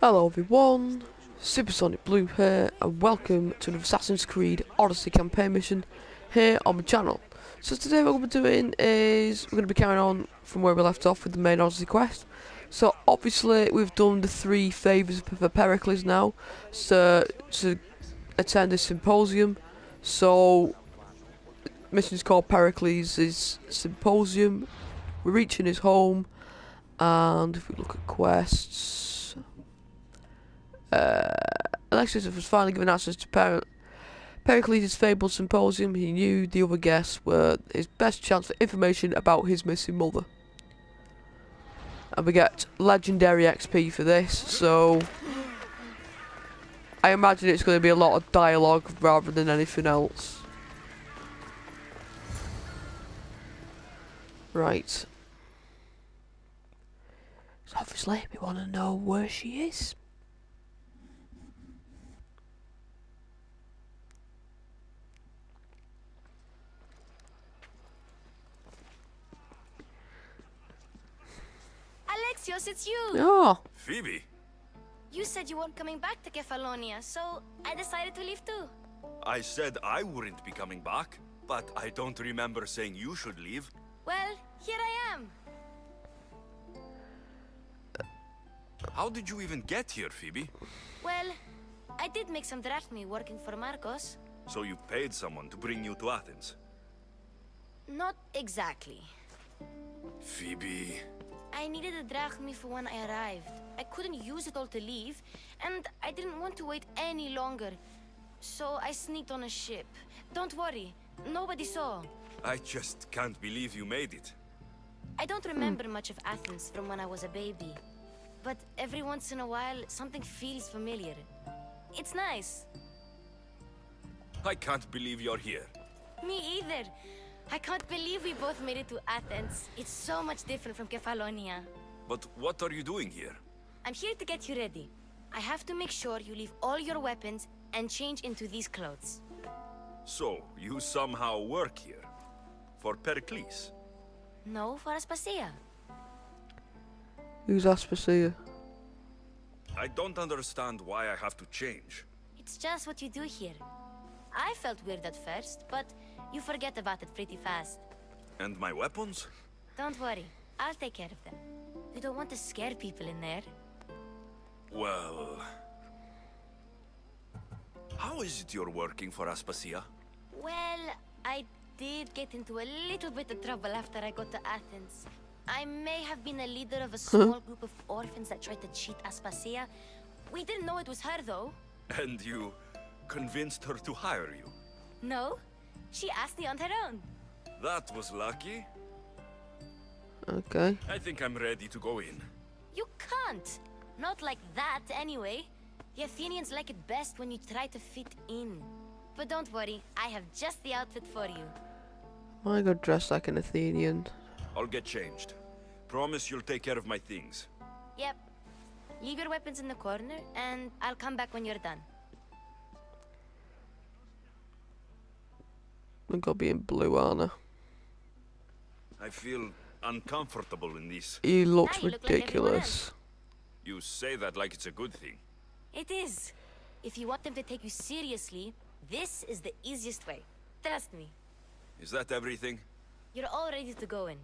Hello everyone, Supersonic Blue here, and welcome to an Assassin's Creed Odyssey campaign mission here on my channel. So today what we're going to be doing is we're going to be carrying on from where we left off with the main Odyssey quest. So obviously we've done the 3 favours for Perikles now, so to attend the Symposium. So mission is called Perikles' Symposium. We're reaching his home, and if we look at quests, Alexis was finally given access to Perikles' fabled symposium. He knew the other guests were his best chance for information about his missing mother. And we get legendary XP for this, so I imagine it's going to be a lot of dialogue rather than anything else. Right. So obviously we want to know where she is. Alexios, it's you! Oh. Phoebe? You said you weren't coming back to Kefalonia, so I decided to leave too. I said I wouldn't be coming back, but I don't remember saying you should leave. Well, here I am. How did you even get here, Phoebe? Well, I did make some drachmi working for Marcos. So you paid someone to bring you to Athens? Not exactly. Phoebe... I needed a drachmi for when I arrived. I couldn't use it all to leave, and I didn't want to wait any longer. So I sneaked on a ship. Don't worry, nobody saw. I just can't believe you made it. I don't remember much of Athens from when I was a baby. But every once in a while, something feels familiar. It's nice. I can't believe you're here. Me either. I can't believe we both made it to Athens. It's so much different from Kefalonia. But what are you doing here? I'm here to get you ready. I have to make sure you leave all your weapons and change into these clothes. So, you somehow work here? For Perikles? No, for Aspasia. Who's Aspasia? I don't understand why I have to change. It's just what you do here. I felt weird at first, but you forget about it pretty fast. And my weapons? Don't worry, I'll take care of them. You don't want to scare people in there. Well... How is it you're working for Aspasia? Well, I did get into a little bit of trouble after I got to Athens. I may have been a leader of a small group of orphans that tried to cheat Aspasia. We didn't know it was her, though. And you convinced her to hire you? No, she asked me on her own. That was lucky. Okay. I think I'm ready to go in. You can't. Not like that, anyway. The Athenians like it best when you try to fit in. But don't worry, I have just the outfit for you. I got dressed like an Athenian. I'll get changed. Promise you'll take care of my things. Yep. Leave your weapons in the corner, and I'll come back when you're done. I'm gonna be in blue armor. I feel uncomfortable in this. He looks Now you look like everyone ridiculous. You say that like it's a good thing. It is. If you want them to take you seriously, this is the easiest way. Trust me. Is that everything? You're all ready to go in.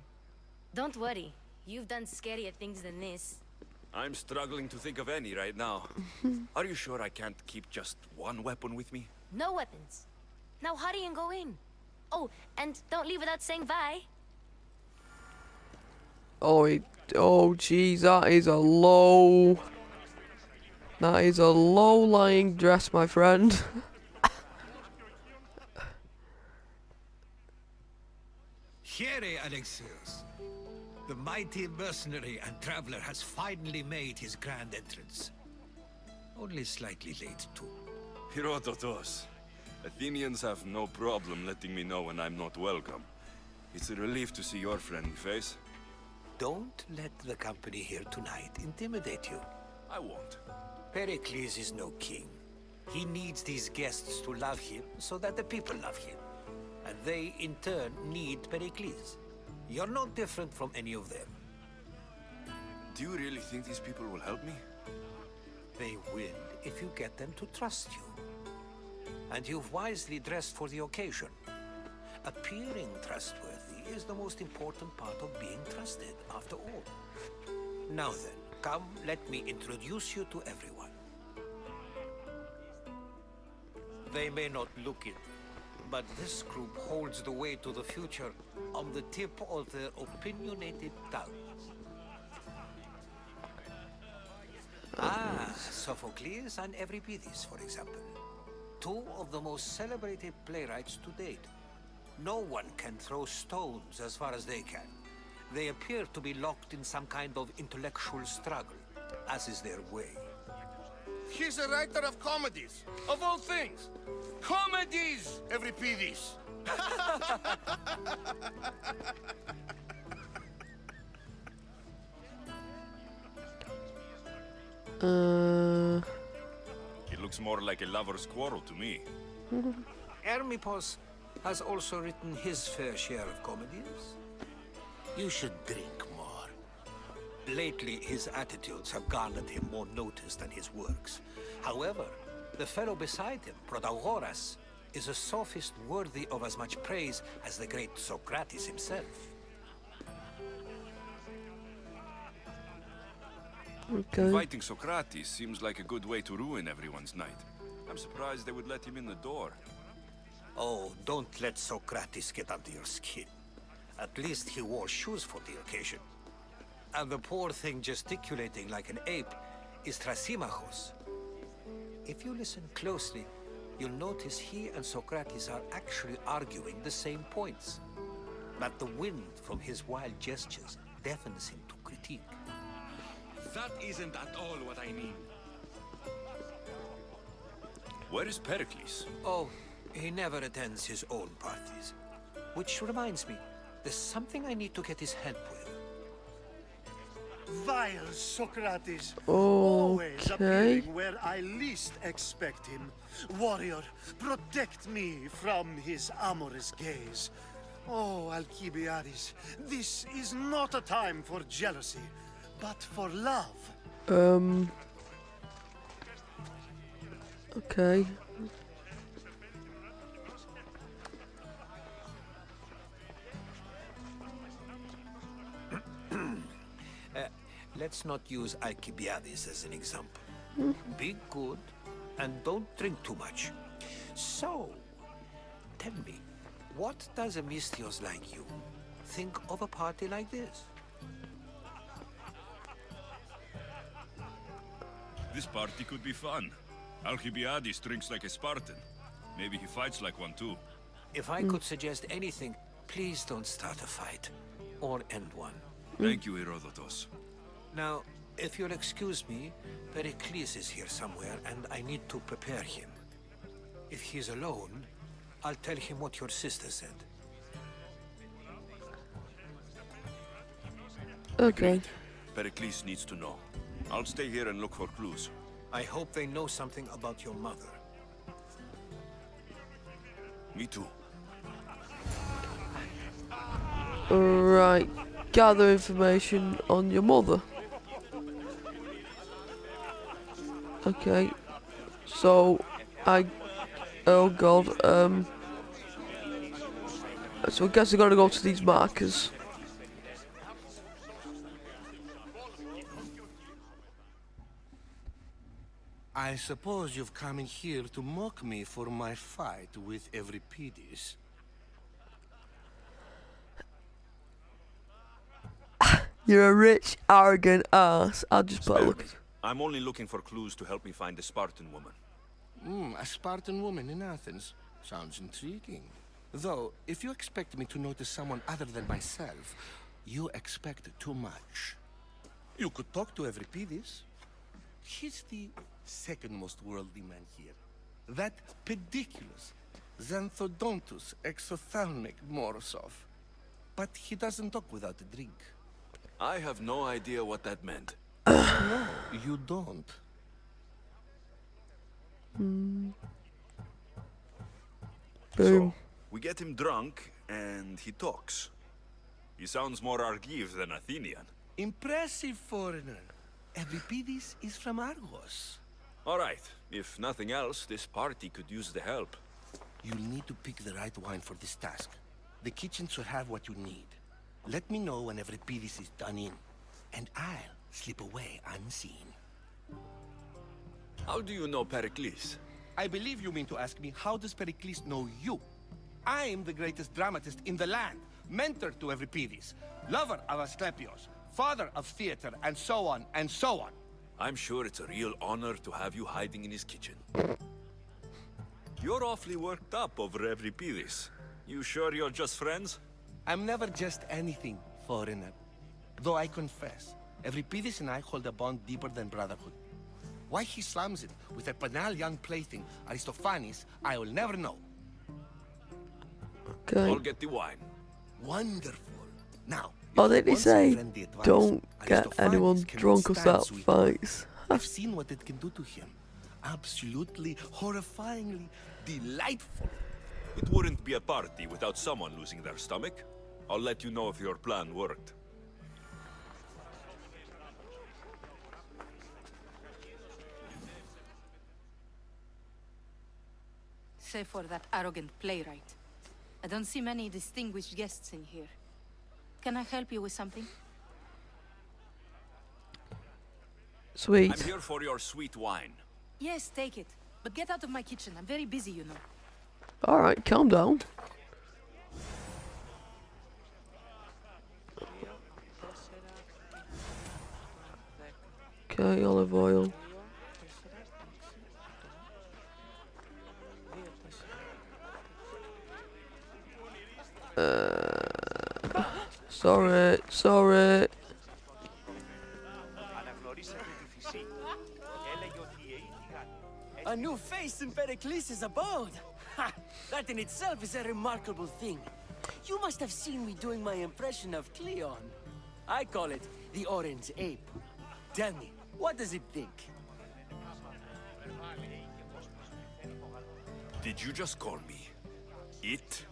Don't worry. You've done scarier things than this. I'm struggling to think of any right now. Are you sure I can't keep just one weapon with me? No weapons. Now hurry and go in. Oh, and don't leave without saying bye. Oh, jeez, that is a low... That is a low-lying dress, my friend. Here, Alexios. The mighty mercenary and traveler has finally made his grand entrance. Only slightly late, too. Herodotus. Athenians have no problem letting me know when I'm not welcome. It's a relief to see your friendly face. Don't let the company here tonight intimidate you. I won't. Pericles is no king. He needs these guests to love him so that the people love him. And they, in turn, need Pericles. You're no different from any of them. Do you really think these people will help me? They will if you get them to trust you. And you've wisely dressed for the occasion. Appearing trustworthy is the most important part of being trusted, after all. Now then, come, let me introduce you to everyone. They may not look it, but this group holds the way to the future on the tip of their opinionated tongue. Sophocles and Euripides, for example. Two of the most celebrated playwrights to date. No one can throw stones as far as they can. They appear to be locked in some kind of intellectual struggle, as is their way. He's a writer of comedies, of all things. Comedies, Euripides. It looks more like a lover's quarrel to me. Hermippos has also written his fair share of comedies. You should drink more. Lately, his attitudes have garnered him more notice than his works. However, the fellow beside him, Protagoras, is a sophist worthy of as much praise as the great Socrates himself. Okay. Inviting Socrates seems like a good way to ruin everyone's night. I'm surprised they would let him in the door. Oh, don't let Socrates get under your skin. At least he wore shoes for the occasion. And the poor thing gesticulating like an ape is Thrasymachos. If you listen closely, you'll notice he and Socrates are actually arguing the same points. But the wind from his wild gestures deafens him to critique. That isn't at all what I mean. Where is Perikles? Oh, he never attends his own parties. Which reminds me, there's something I need to get his help with. Vile Socrates, always Okay. appearing where I least expect him. Warrior, protect me from his amorous gaze. Oh, Alcibiades, this is not a time for jealousy, but for love. Okay. Let's not use Alcibiades as an example. Be good and don't drink too much. So, tell me, what does a Misthios like you think of a party like this? This party could be fun. Alcibiades drinks like a Spartan. Maybe he fights like one too. If I could suggest anything, please don't start a fight. Or end one. Thank you, Herodotus. Now, if you'll excuse me, Perikles is here somewhere and I need to prepare him. If he's alone, I'll tell him what your sister said. Okay. Perikles needs to know. I'll stay here and look for clues. I hope they know something about your mother. Me too. Right. Gather information on your mother. Okay. So, oh god, so I guess I gotta go to these markers. I suppose you've come in here to mock me for my fight with Euripides. You're a rich, arrogant ass. I'll just put a Spare look. me. I'm only looking for clues to help me find a Spartan woman. A Spartan woman in Athens. Sounds intriguing. Though, if you expect me to notice someone other than myself, you expect too much. You could talk to Euripides. He's the second most worldly man here. That pediculus, Xanthodontus exophthalmic Morosov. But he doesn't talk without a drink. I have no idea what that meant. No, you don't. Boom. So, we get him drunk, and he talks. He sounds more Argive than Athenian. Impressive foreigner. Euripides is from Argos. All right. If nothing else, this party could use the help. You'll need to pick the right wine for this task. The kitchen should have what you need. Let me know whenever Perikles is done in, and I'll slip away unseen. How do you know Perikles? I believe you mean to ask me, how does Perikles know you? I'm the greatest dramatist in the land, mentor to Euripides, lover of Asclepios, father of theater, and so on, and so on. I'm sure it's a real honor to have you hiding in his kitchen. You're awfully worked up over Euripides. You sure you're just friends? I'm never just anything, foreigner. Though I confess, Euripides and I hold a bond deeper than brotherhood. Why he slams it with a banal young plaything, Aristophanes, I will never know. Okay. I'll get the wine. Wonderful. Now, Oh, if did he once say, you learn the advice, don't get Aristophanes anyone cannot drunk or stand start sweet fights? wine. I've seen what it can do to him. Absolutely, horrifyingly delightful. It wouldn't be a party without someone losing their stomach. I'll let you know if your plan worked. Save for that arrogant playwright. I don't see many distinguished guests in here. Can I help you with something? Sweet. I'm here for your sweet wine. Yes, take it. But get out of my kitchen. I'm very busy, you know. Alright, calm down. Okay, olive oil. Sorry. A new face in Perikles' abode! Ha! That in itself is a remarkable thing. You must have seen me doing my impression of Cleon. I call it the Orange Ape. Tell me, what does it think? Did you just call me it?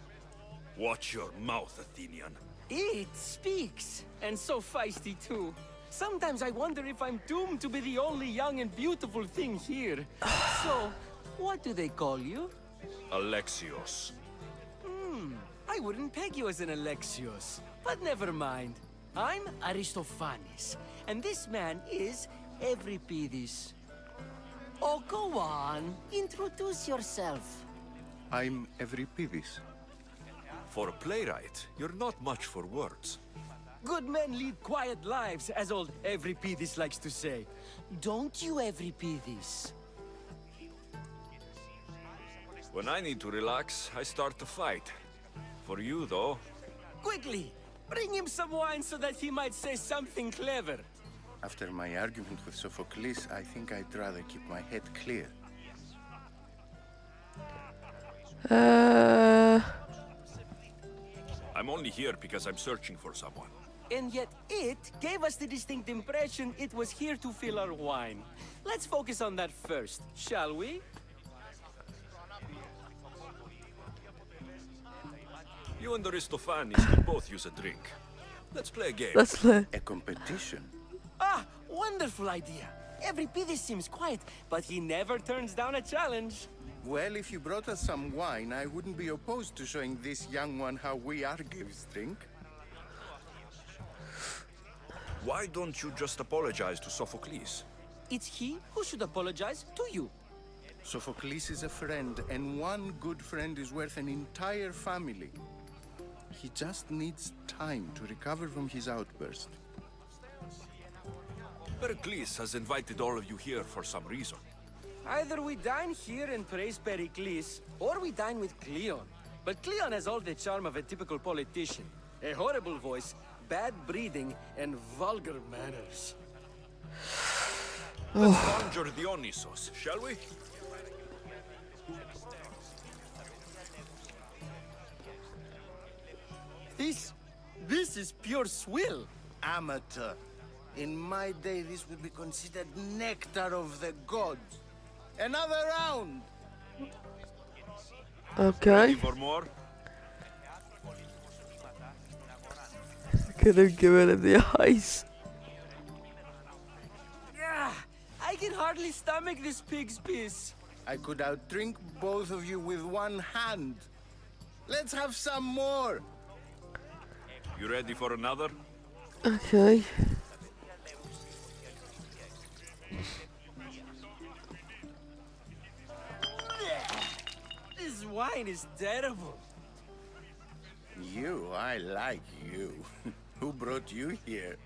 Watch your mouth, Athenian. It speaks, and so feisty too. Sometimes I wonder if I'm doomed to be the only young and beautiful thing here. So, what do they call you? Alexios. I wouldn't peg you as an Alexios, but never mind. I'm Aristophanes, and this man is Euripides. Oh, go on. Introduce yourself. I'm Euripides. For a playwright, you're not much for words. Good men lead quiet lives, as old Euripides likes to say. Don't you, Euripides? When I need to relax, I start to fight. For you, though, Quickly, bring him some wine so that he might say something clever. After my argument with Sophocles, I think I'd rather keep my head clear. I'm only here because I'm searching for someone. And yet it gave us the distinct impression it was here to fill our wine. Let's focus on that first, shall we? You and Aristophanes can both use a drink. Let's play a game. Let's play. A competition? Ah, wonderful idea. Euripides seems quiet, but he never turns down a challenge. Well, if you brought us some wine, I wouldn't be opposed to showing this young one how we Argives drink. Why don't you just apologize to Sophocles? It's he who should apologize to you. Sophocles is a friend, and one good friend is worth an entire family. He just needs time to recover from his outburst. Perikles has invited all of you here for some reason. Either we dine here and praise Perikles, or we dine with Cleon. But Cleon has all the charm of a typical politician. A horrible voice, bad breeding, and vulgar manners. Let's conjure Dionysos, shall we? This is pure swill. Amateur. In my day, this would be considered nectar of the gods. Another round! Okay. Ready for more? Couldn't give it in the ice. Yeah, I can hardly stomach this pig's piss. I could outdrink both of you with one hand. Let's have some more. You ready for another? Okay. This wine is terrible. You, I like you. Who brought you here?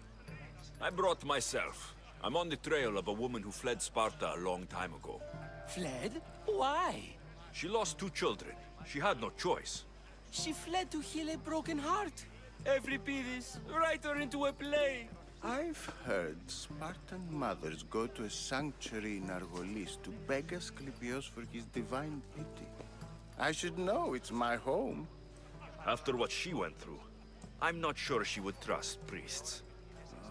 I brought myself. I'm on the trail of a woman who fled Sparta a long time ago. Fled? Why? She lost 2 children. She had no choice. She fled to heal a broken heart. Euripides, write her into a play. I've heard Spartan mothers go to a sanctuary in Argolis to beg Asclepios for his divine pity. I should know, it's my home. After what she went through, I'm not sure she would trust priests.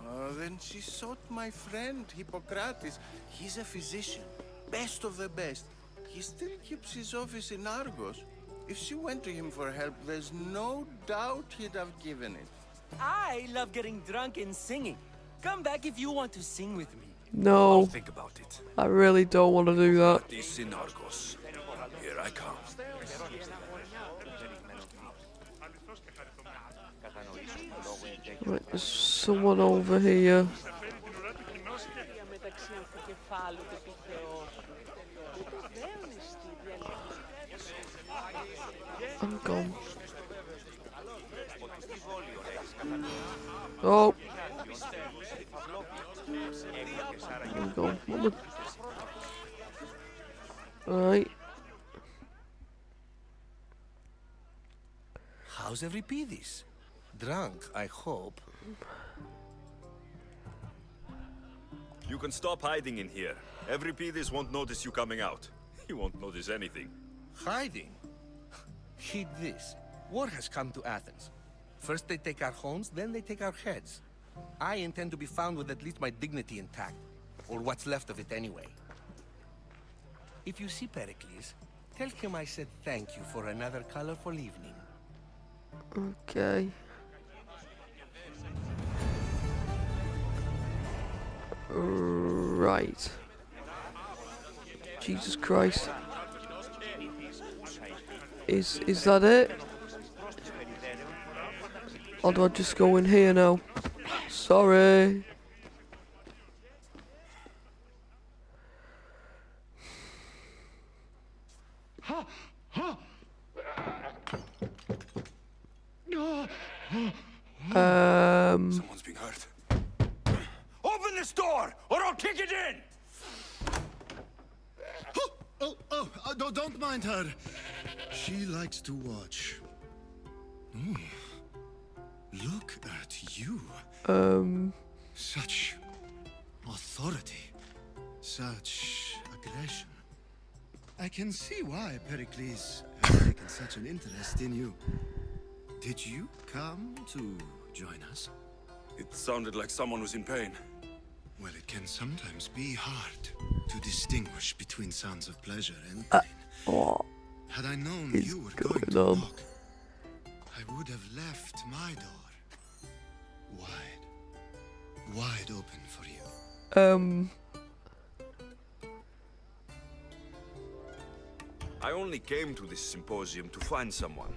Oh, then she sought my friend, Hippocrates. He's a physician, best of the best. He still keeps his office in Argos. If she went to him for help, there's no doubt he'd have given it. I love getting drunk and singing. Come back if you want to sing with me. No. I'll think about it. I really don't want to do that. This in Argos. Here I come. Right, there's someone over here. I'm gone. Oh. I'm gone. Alright. How's Euripides? Drunk, I hope. You can stop hiding in here. Euripides won't notice you coming out. He won't notice anything. Hiding? Heed this. War has come to Athens. First they take our homes, then they take our heads. I intend to be found with at least my dignity intact. Or what's left of it anyway. If you see Perikles, tell him I said thank you for another colorful evening. Okay. Right. Jesus Christ. Is that it? Or do I just go in here now? Sorry. Someone's being hurt. Open this door, or I'll kick it in! Don't mind her. She likes to watch. Look at you. Such authority. Such aggression. I can see why Pericles has taken such an interest in you. Did you come to join us? It sounded like someone was in pain. Well, it can sometimes be hard to distinguish between sounds of pleasure and pain. Had I known you were going to knock, I would have left my door wide open for you. I only came to this symposium to find someone.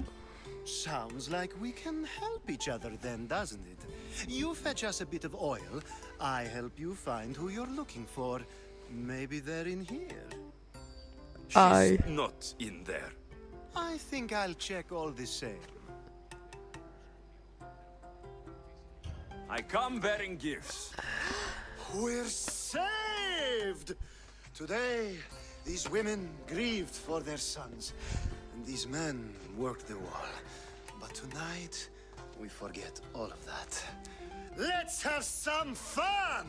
Sounds like we can help each other then, doesn't it? You fetch us a bit of oil, I help you find who you're looking for. Maybe they're in here. She's not in there. I think I'll check all the same. I come bearing gifts. We're saved! Today, these women grieved for their sons, and these men worked the wall. But tonight, we forget all of that. Let's have some fun!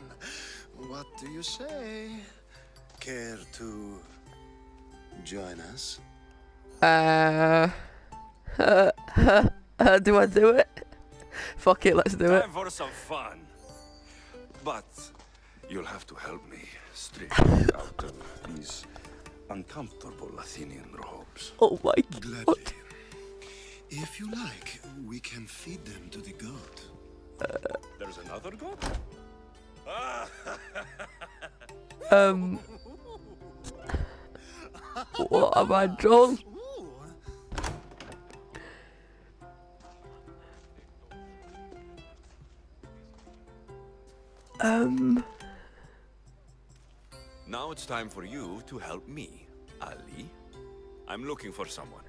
What do you say? Care to join us? Do I do it? Fuck it, let's do it. Time for some fun. But you'll have to help me straight out of these uncomfortable Athenian robes. Oh my god. Gladly. If you like, we can feed them to the goat. There's another god? What have I done? Now it's time for you to help me, Ali. I'm looking for someone.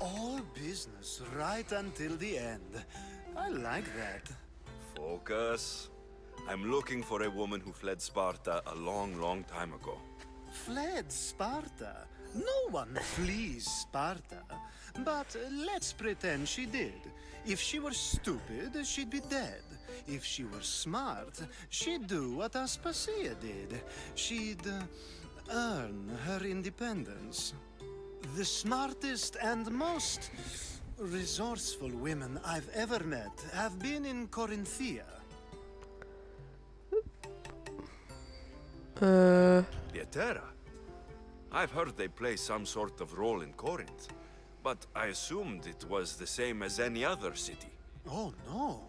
All business right until the end. I like that. Focus. I'm looking for a woman who fled Sparta a long, long time ago. Fled Sparta? No one flees Sparta. But let's pretend she did. If she were stupid, she'd be dead. If she were smart, she'd do what Aspasia did. She'd earn her independence. The smartest and most resourceful women I've ever met have been in Corinthia. Pietera? I've heard they play some sort of role in Corinth, but I assumed it was the same as any other city. Oh, no.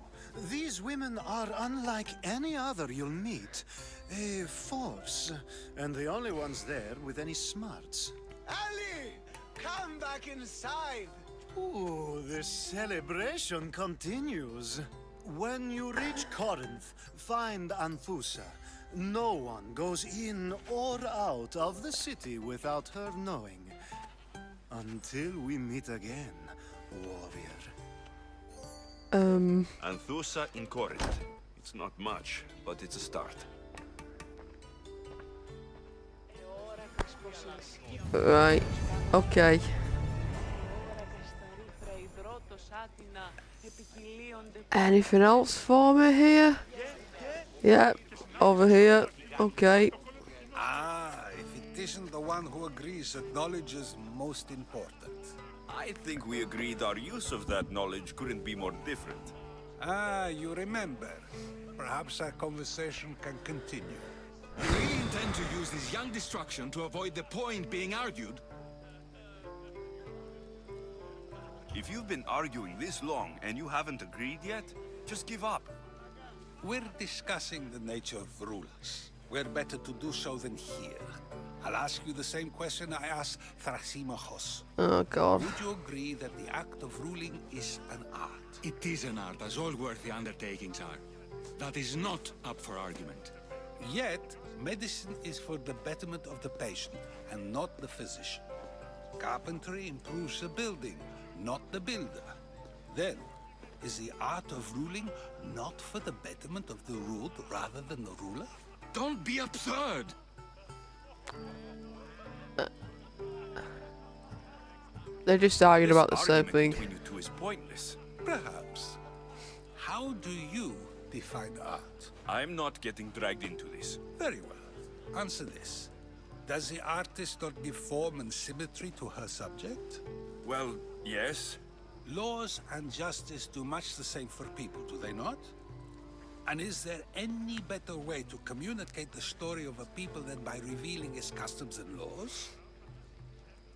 These women are unlike any other you'll meet. A force, and the only ones there with any smarts. Ali! Come back inside! Ooh, the celebration continues. When you reach Corinth, find Anthusa. No one goes in or out of the city without her knowing. Until we meet again, warrior. Anthusa in Corinth. It's not much, but it's a start. Right. Okay. Anything else for me here? Yeah, over here. Okay. Ah, if it isn't the one who agrees that knowledge is most important. I think we agreed our use of that knowledge couldn't be more different. Ah, you remember. Perhaps our conversation can continue. Do we intend to use this young destruction to avoid the point being argued? If you've been arguing this long and you haven't agreed yet, just give up. We're discussing the nature of rulers. Where better to do so than here? I'll ask you the same question I asked Thrasymachos. Oh, God. Would you agree that the act of ruling is an art? It is an art, as all worthy undertakings are. That is not up for argument. Yet, medicine is for the betterment of the patient, and not the physician. Carpentry improves the building, not the builder. Then, is the art of ruling not for the betterment of the ruled rather than the ruler? Don't be absurd! They're just arguing about the same thing. Between you two is pointless. Perhaps. How do you define art? I'm not getting dragged into this. Very well. Answer this. Does the artist not give form and symmetry to her subject? Well, yes. Laws and justice do much the same for people, do they not? And is there any better way to communicate the story of a people than by revealing its customs and laws?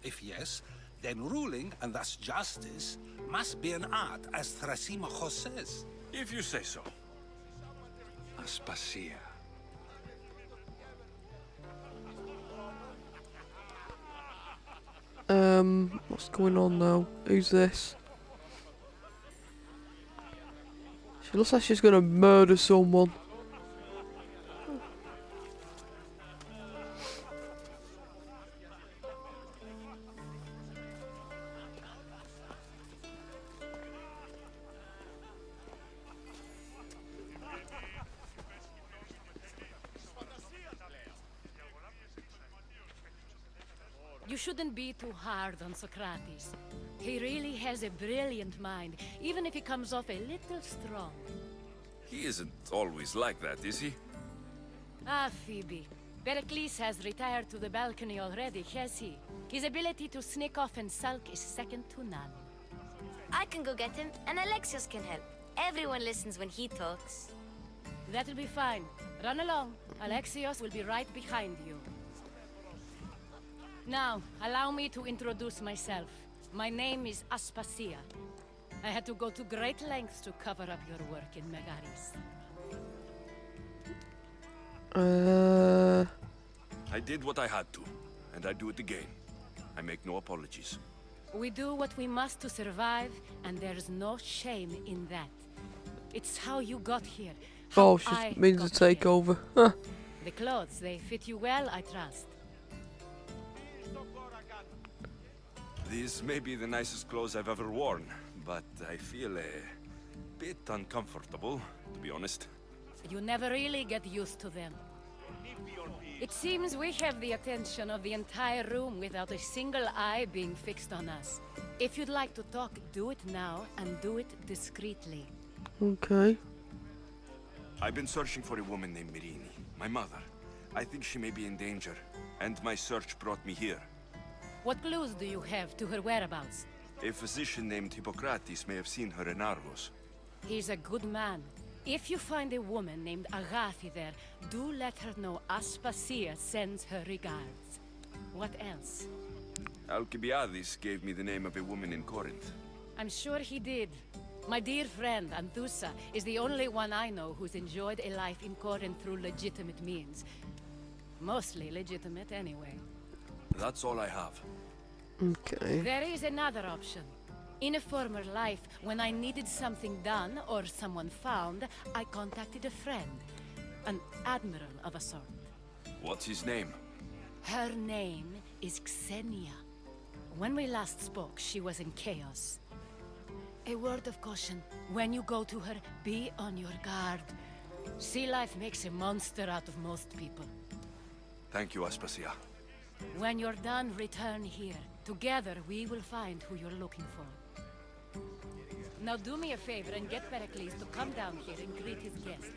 If yes, then ruling, and thus justice, must be an art, as Thrasymachos says. If you say so. Aspasia. What's going on now? Who's this? She looks like she's gonna murder someone. You shouldn't be too hard on Socrates. He really has a brilliant mind, even if he comes off a little strong. He isn't always like that, is he? Ah, Phoebe. Perikles has retired to the balcony already, has he? His ability to sneak off and sulk is second to none. I can go get him, and Alexios can help. Everyone listens when he talks. That'll be fine. Run along. Alexios will be right behind you. Now, allow me to introduce myself. My name is Aspasia. I had to go to great lengths to cover up your work in Megaris. I did what I had to, and I do it again. I make no apologies. We do what we must to survive, and there's no shame in that. It's how you got here. Oh, she means to take over. Huh. The clothes, they fit you well, I trust. These may be the nicest clothes I've ever worn, but I feel a bit uncomfortable, to be honest. You never really get used to them. It seems we have the attention of the entire room without a single eye being fixed on us. If you'd like to talk, do it now, and do it discreetly. Okay. I've been searching for a woman named Mirini, my mother. I think she may be in danger, and my search brought me here. What clues do you have to her whereabouts? A physician named Hippocrates may have seen her in Argos. He's a good man. If you find a woman named Agathi there, do let her know Aspasia sends her regards. What else? Alcibiades gave me the name of a woman in Corinth. I'm sure he did. My dear friend, Anthusa, is the only one I know who's enjoyed a life in Corinth through legitimate means. Mostly legitimate, anyway. That's all I have. Okay. There is another option. In a former life, when I needed something done or someone found, I contacted a friend. An admiral of a sort. What's his name? Her name is Xenia. When we last spoke, she was in chaos. A word of caution. When you go to her, be on your guard. Sea life makes a monster out of most people. Thank you, Aspasia. When you're done, return here. Together, we will find who you're looking for. Now do me a favor and get Perikles to come down here and greet his guests.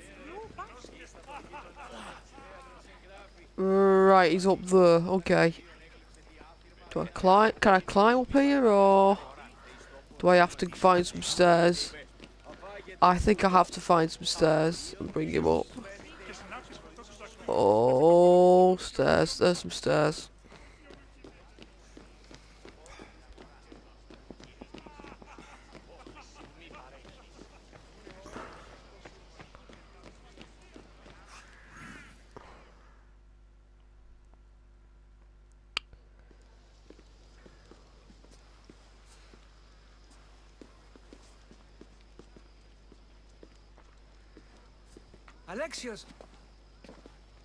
Right, he's up there. Okay. Do I climb? Can I climb up here, or do I have to find some stairs? I think I have to find some stairs and bring him up. Oh, stairs. There's some stairs. Alexios!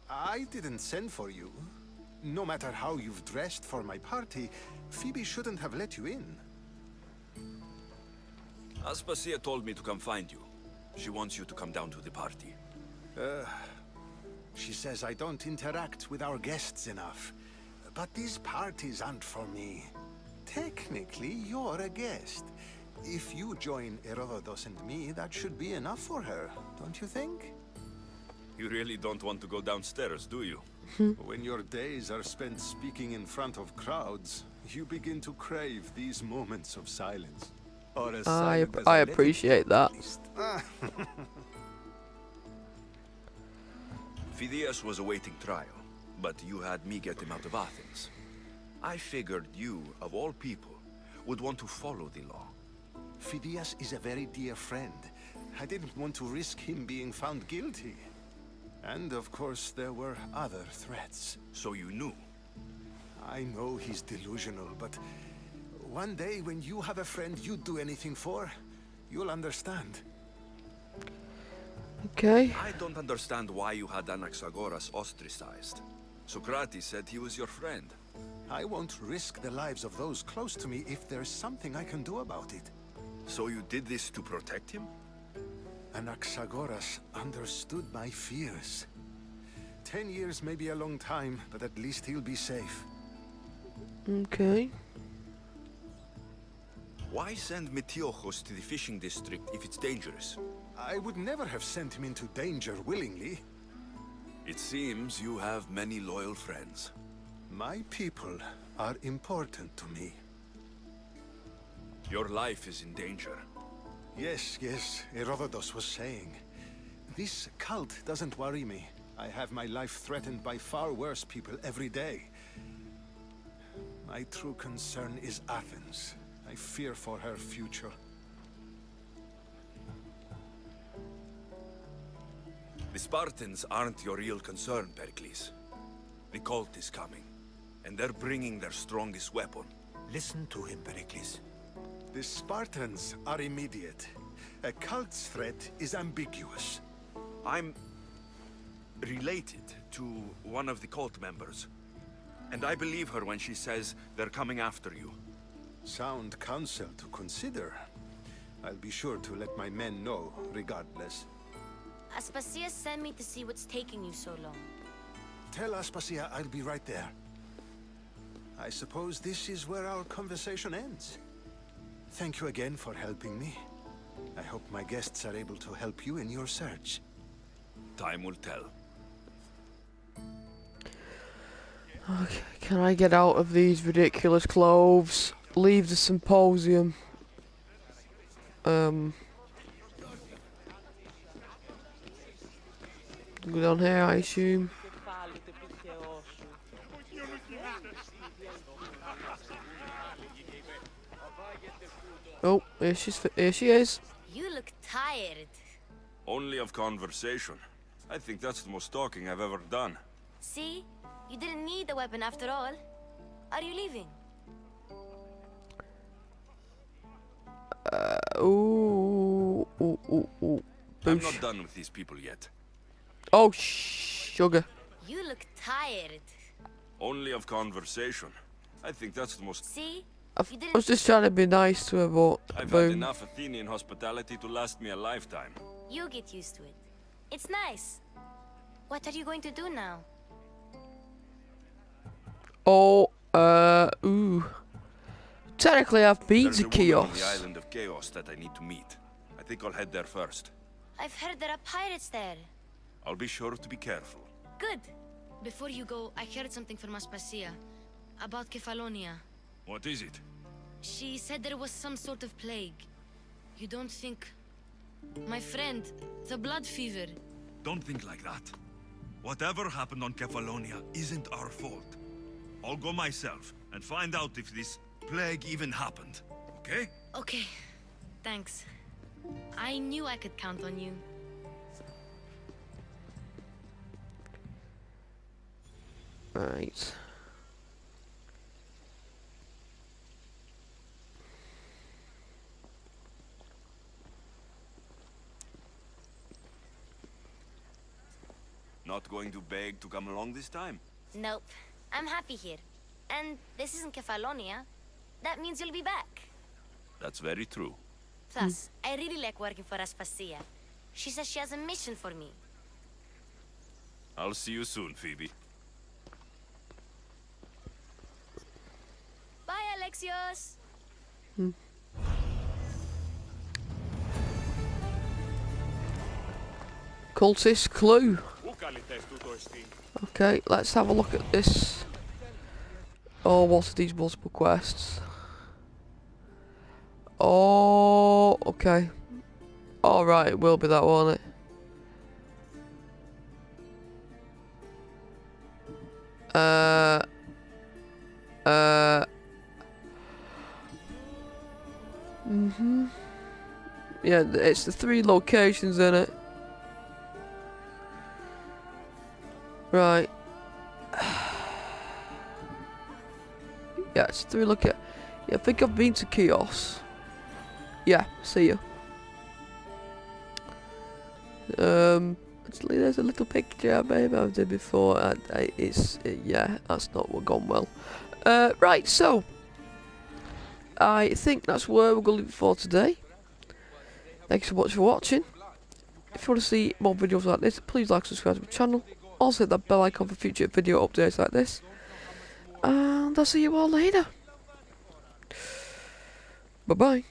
I didn't send for you. No matter how you've dressed for my party, Phoebe shouldn't have let you in. Aspasia told me to come find you. She wants you to come down to the party. She says I don't interact with our guests enough. But these parties aren't for me. Technically, you're a guest. If you join Herodotus and me, that should be enough for her, don't you think? You really don't want to go downstairs, do you? When your days are spent speaking in front of crowds, you begin to crave these moments of silence. Or as I appreciate that. Phidias was awaiting trial, but you had me get him out of Athens. I figured you, of all people, would want to follow the law. Phidias is a very dear friend. I didn't want to risk him being found guilty. And of course, there were other threats. So you knew? I know he's delusional, but one day when you have a friend you'd do anything for, you'll understand. Okay. I don't understand why you had Anaxagoras ostracized. Socrates said he was your friend. I won't risk the lives of those close to me if there's something I can do about it. So you did this to protect him? Anaxagoras understood my fears. 10 years may be a long time, but at least he'll be safe. Okay. Why send Metiochos to the fishing district if it's dangerous? I would never have sent him into danger willingly. It seems you have many loyal friends. My people are important to me. Your life is in danger. Yes, Herodotus was saying. This cult doesn't worry me. I have my life threatened by far worse people every day. My true concern is Athens. I fear for her future. The Spartans aren't your real concern, Perikles. The cult is coming, and they're bringing their strongest weapon. Listen to him, Perikles. The Spartans are immediate. A cult's threat is ambiguous. I'm related to one of the cult members, and I believe her when she says they're coming after you. Sound counsel to consider. I'll be sure to let my men know, regardless. Aspasia sent me to see what's taking you so long. Tell Aspasia I'll be right there. I suppose this is where our conversation ends. Thank you again for helping me. I hope my guests are able to help you in your search. Time will tell. Okay, can I get out of these ridiculous clothes? Leave the symposium. Go down here, I assume. Oh, here she is. You look tired. Only of conversation. I think that's the most talking I've ever done. See? You didn't need the weapon after all. Are you leaving? Ooh. I'm not done with these people yet. Oh, sugar. You look tired. Only of conversation. I think that's the most... See? I was just trying to be nice to her, but I've boom. had enough Athenian hospitality to last me a lifetime. You get used to it. It's nice. What are you going to do now? Oh, ooh. Technically, I've been There's to a woman on the Chaos. island of Chaos that I need to meet. I think I'll head there first. I've heard there are pirates there. I'll be sure to be careful. Good. Before you go, I heard something from Aspasia. About Kefalonia. What is it? She said there was some sort of plague. You don't think... My friend, the blood fever. Don't think like that. Whatever happened on Kefalonia isn't our fault. I'll go myself and find out if this plague even happened, okay? Okay. Thanks. I knew I could count on you. Right. Not going to beg to come along this time? Nope. I'm happy here. And this isn't Kefalonia. That means you'll be back. That's very true. Plus, I really like working for Aspasia. She says she has a mission for me. I'll see you soon, Phoebe. Bye, Alexios! Cultist clue. Okay, let's have a look at this. Oh, what's these multiple quests? Oh, okay. Alright, it will be that, won't it? Yeah, it's the 3 locations in it. Right. Yeah, it's 3 look at. Yeah, I think I've been to Chaos. Yeah, see ya. Actually, there's a little picture maybe I did before. Yeah, that's not what gone well. Right, so I think that's where we're going to leave it for today. Thanks so much for watching. If you want to see more videos like this, please like, subscribe to my channel. Also hit that bell icon for future video updates like this. And I'll see you all later. Bye bye.